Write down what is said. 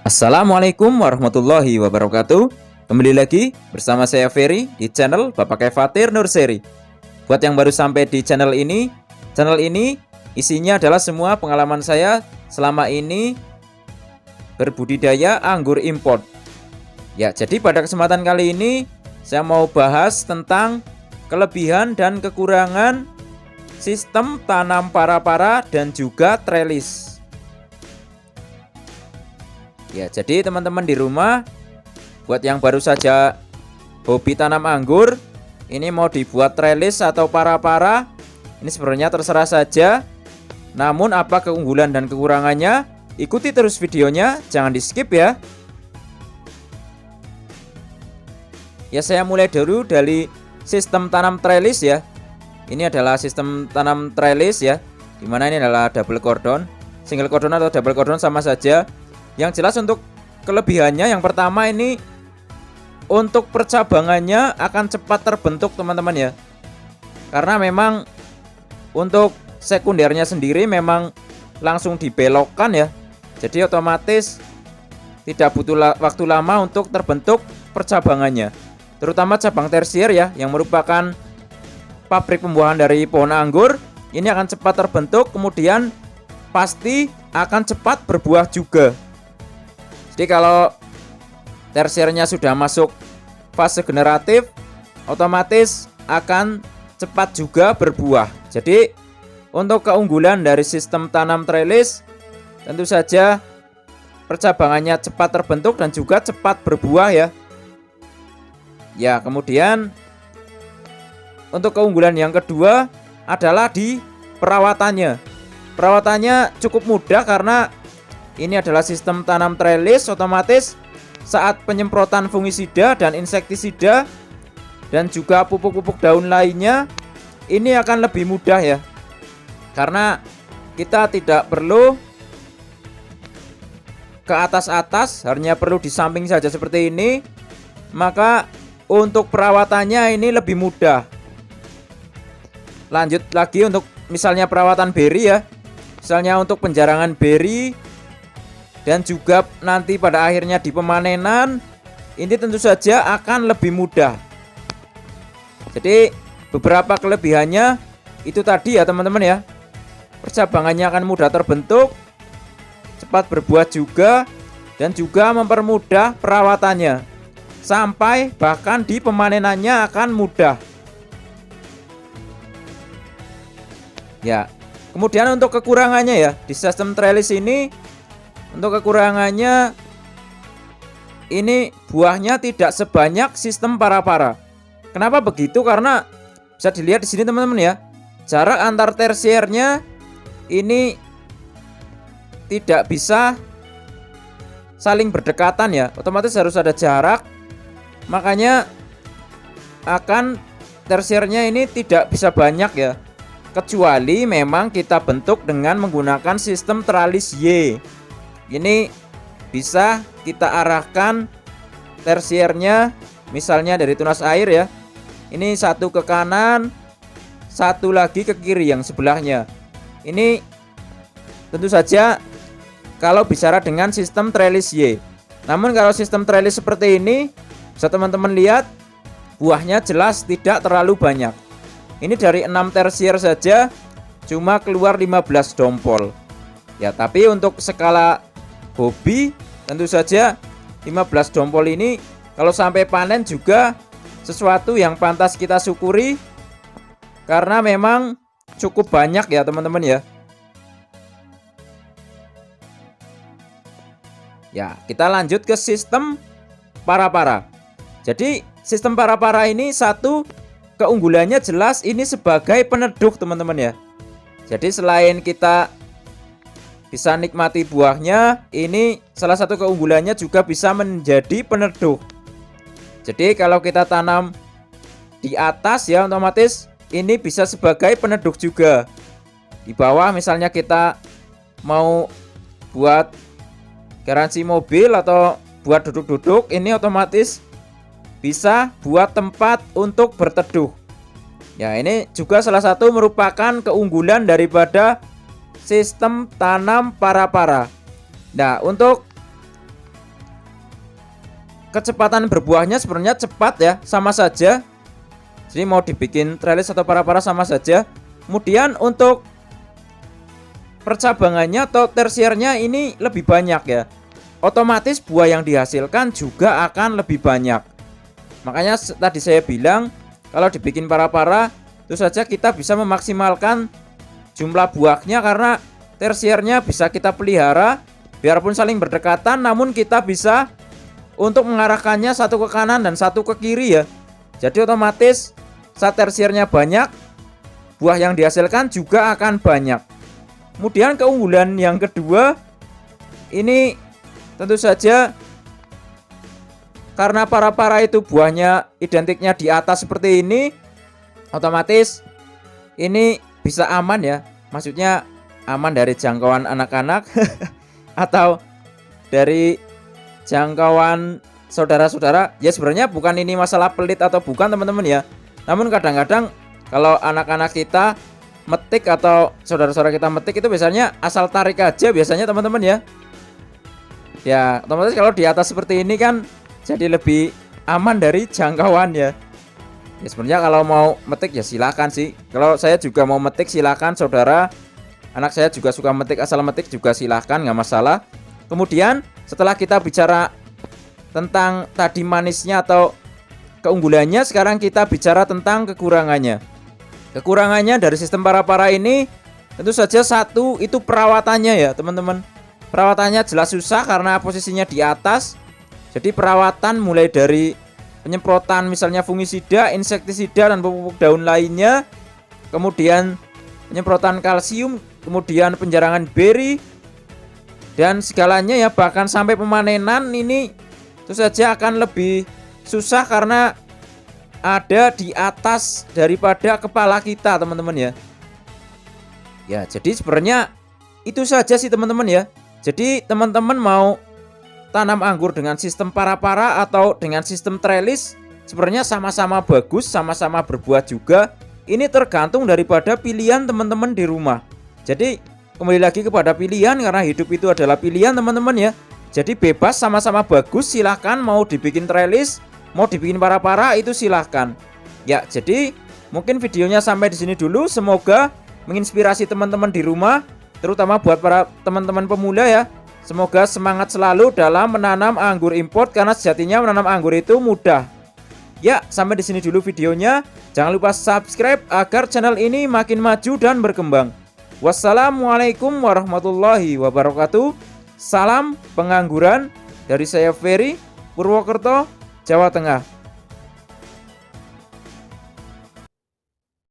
Assalamualaikum warahmatullahi wabarakatuh. Kembali lagi bersama saya Ferry di channel Bapak Fatir Nurseri. Buat yang baru sampai di channel ini isinya adalah semua pengalaman saya selama ini berbudidaya anggur import. Ya, jadi pada kesempatan kali ini saya mau bahas tentang kelebihan dan kekurangan sistem tanam para-para dan juga trellis. Ya, jadi teman-teman di rumah, buat yang baru saja hobi tanam anggur, ini mau dibuat trellis atau para-para, ini sebenarnya terserah saja. Namun apa keunggulan dan kekurangannya, ikuti terus videonya, jangan di skip ya. Ya, saya mulai dulu dari sistem tanam trellis ya. Ini adalah sistem tanam trellis ya, dimana ini adalah double cordon, single cordon atau double cordon sama saja. Yang jelas untuk kelebihannya, yang pertama ini untuk percabangannya akan cepat terbentuk teman-teman ya. Karena memang untuk sekundernya sendiri memang langsung dibelokkan ya. Jadi otomatis tidak butuh waktu lama untuk terbentuk percabangannya. Terutama cabang tersier ya, yang merupakan pabrik pembuahan dari pohon anggur, ini akan cepat terbentuk, kemudian pasti akan cepat berbuah juga. Jadi kalau tersiernya sudah masuk fase generatif, otomatis akan cepat juga berbuah. Jadi untuk keunggulan dari sistem tanam trellis, tentu saja percabangannya cepat terbentuk dan juga cepat berbuah ya. Ya, kemudian untuk keunggulan yang kedua adalah di perawatannya. Perawatannya cukup mudah karena ini adalah sistem tanam trellis, otomatis saat penyemprotan fungisida dan insektisida dan juga pupuk-pupuk daun lainnya, ini akan lebih mudah ya. Karena kita tidak perlu ke atas-atas, hanya perlu di samping saja seperti ini. Maka untuk perawatannya ini lebih mudah. Lanjut lagi untuk misalnya perawatan beri ya. Misalnya untuk penjarangan beri dan juga nanti pada akhirnya di pemanenan, ini tentu saja akan lebih mudah. Jadi beberapa kelebihannya itu tadi ya teman-teman ya. Percabangannya akan mudah terbentuk, cepat berbuah juga, dan juga mempermudah perawatannya. Sampai bahkan di pemanenannya akan mudah. Ya, kemudian untuk kekurangannya ya, di sistem trellis ini, untuk kekurangannya ini buahnya tidak sebanyak sistem para-para. Kenapa begitu? Karena bisa dilihat di sini teman-teman ya. Jarak antar tersiernya ini tidak bisa saling berdekatan ya. Otomatis harus ada jarak. Makanya akan tersiernya ini tidak bisa banyak ya. Kecuali memang kita bentuk dengan menggunakan sistem teralis Y. Ini bisa kita arahkan tersiernya misalnya dari tunas air ya. Ini satu ke kanan, satu lagi ke kiri yang sebelahnya. Ini tentu saja kalau bicara dengan sistem trellis Y. Namun kalau sistem trellis seperti ini, bisa teman-teman lihat buahnya jelas tidak terlalu banyak. Ini dari 6 tersier saja cuma keluar 15 dompol. Ya, tapi untuk skala hobi tentu saja 15 dompol ini kalau sampai panen juga sesuatu yang pantas kita syukuri, karena memang cukup banyak ya teman-teman ya. Ya, kita lanjut ke sistem para-para. Jadi sistem para-para ini satu keunggulannya jelas ini sebagai peneduh teman-teman ya. Jadi selain kita bisa nikmati buahnya, ini salah satu keunggulannya juga bisa menjadi peneduh. Jadi kalau kita tanam di atas ya, otomatis ini bisa sebagai peneduh juga. Di bawah misalnya kita mau buat garansi mobil atau buat duduk-duduk, ini otomatis bisa buat tempat untuk berteduh. Ya, ini juga salah satu merupakan keunggulan daripada sistem tanam para-para. Nah, untuk kecepatan berbuahnya sebenarnya cepat ya, sama saja. Jadi mau dibikin trellis atau para-para sama saja. Kemudian untuk percabangannya atau tersiernya ini lebih banyak ya. Otomatis buah yang dihasilkan juga akan lebih banyak. Makanya tadi saya bilang kalau dibikin para-para itu saja kita bisa memaksimalkan jumlah buahnya, karena tersiernya bisa kita pelihara biarpun saling berdekatan, namun kita bisa untuk mengarahkannya satu ke kanan dan satu ke kiri ya. Jadi otomatis saat tersiernya banyak, buah yang dihasilkan juga akan banyak. Kemudian keunggulan yang kedua ini tentu saja karena para-para itu buahnya identiknya di atas seperti ini, otomatis ini bisa aman ya. Maksudnya aman dari jangkauan anak-anak atau dari jangkauan saudara-saudara. Ya sebenarnya bukan ini masalah pelit atau bukan teman-teman ya. Namun kadang-kadang kalau anak-anak kita metik atau saudara-saudara kita metik itu biasanya asal tarik aja biasanya teman-teman ya. Ya otomatis kalau di atas seperti ini kan jadi lebih aman dari jangkauan ya. Ya sebenarnya kalau mau metik ya silakan sih. Kalau saya juga mau metik silakan saudara. Anak saya juga suka metik, asal metik juga silakan, nggak masalah. Kemudian setelah kita bicara tentang tadi manisnya atau keunggulannya, sekarang kita bicara tentang kekurangannya. Kekurangannya dari sistem para-para ini tentu saja satu itu perawatannya ya teman-teman. Perawatannya jelas susah karena posisinya di atas. Jadi perawatan mulai dari penyemprotan misalnya fungisida, insektisida dan pupuk daun lainnya, kemudian penyemprotan kalsium, kemudian penjarangan beri dan segalanya ya, bahkan sampai pemanenan ini itu saja akan lebih susah karena ada di atas daripada kepala kita teman-teman ya. Ya jadi sebenarnya itu saja sih teman-teman ya. Jadi teman-teman mau tanam anggur dengan sistem para-para atau dengan sistem trellis sebenarnya sama-sama bagus, sama-sama berbuah juga. Ini tergantung daripada pilihan teman-teman di rumah. Jadi kembali lagi kepada pilihan, karena hidup itu adalah pilihan teman-teman ya. Jadi bebas, sama-sama bagus, silahkan mau dibikin trellis, mau dibikin para-para itu silahkan. Ya jadi mungkin videonya sampai di sini dulu. Semoga menginspirasi teman-teman di rumah, terutama buat para teman-teman pemula ya. Semoga semangat selalu dalam menanam anggur import, karena sejatinya menanam anggur itu mudah. Ya, sampai di sini dulu videonya. Jangan lupa subscribe agar channel ini makin maju dan berkembang. Wassalamualaikum warahmatullahi wabarakatuh. Salam pengangguran dari saya Ferry, Purwokerto, Jawa Tengah.